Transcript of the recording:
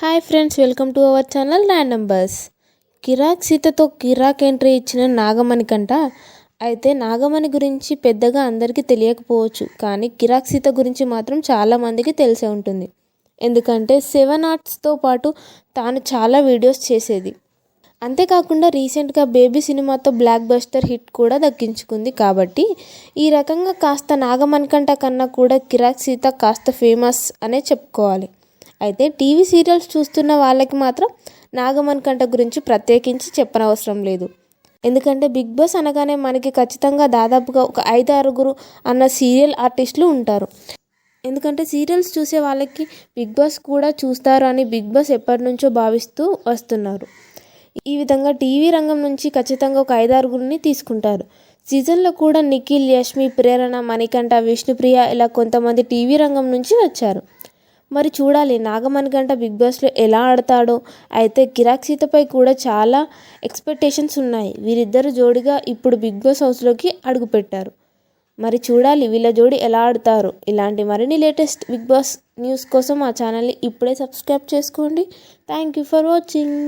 Hi friends, welcome to our channel random bus. Kirrak సీతతో కిరాక్ entry ఇచ్చిన నాగమణి కంట. అయితే నాగమణి గురించి పెద్దగా అందరికీ తెలియకపోవచ్చు, కానీ కిరాక్ సీత గురించి మాత్రం చాలామందికి తెలిసే ఉంటుంది. ఎందుకంటే 7 ఆర్ట్స్తో పాటు తాను చాలా వీడియోస్ చేసేది. అంతేకాకుండా రీసెంట్గా బేబీ సినిమాతో బ్లాక్ బస్టర్ హిట్ కూడా దక్కించుకుంది. కాబట్టి ఈ రకంగా కాస్త నాగమణి కంట కన్నా కూడా కిరాక్ సీత కాస్త ఫేమస్ అనే చెప్పుకోవాలి. అయితే టీవీ సీరియల్స్ చూస్తున్న వాళ్ళకి మాత్రం నాగమణి కంట గురించి ప్రత్యేకించి చెప్పనవసరం లేదు. ఎందుకంటే బిగ్ బాస్ అనగానే మనకి ఖచ్చితంగా దాదాపుగా ఒక 5-6 అన్న సీరియల్ ఆర్టిస్టులు ఉంటారు. ఎందుకంటే సీరియల్స్ చూసే వాళ్ళకి బిగ్ బాస్ కూడా చూస్తారు అని బిగ్ బాస్ ఎప్పటి నుంచో భావిస్తూ వస్తున్నారు. ఈ విధంగా టీవీ రంగం నుంచి ఖచ్చితంగా ఒక 5-6 తీసుకుంటారు. సీజన్లో కూడా నిఖిల్, యష్మి, ప్రేరణ, మణికంఠ, విష్ణుప్రియ ఇలా కొంతమంది టీవీ రంగం నుంచి వచ్చారు. మరి చూడాలి నాగమణి కంట బిగ్ బాస్లో ఎలా ఆడతాడో. అయితే కిరాక్ సీతపై కూడా చాలా ఎక్స్పెక్టేషన్స్ ఉన్నాయి. వీరిద్దరు జోడిగా ఇప్పుడు బిగ్ బాస్ హౌస్లోకి అడుగుపెట్టారు. మరి చూడాలి వీళ్ళ జోడి ఎలా ఆడతారు. ఇలాంటి మరిన్ని లేటెస్ట్ బిగ్ బాస్ న్యూస్ కోసం మా ఛానల్ని ఇప్పుడే సబ్స్క్రైబ్ చేసుకోండి. Thank you for watching.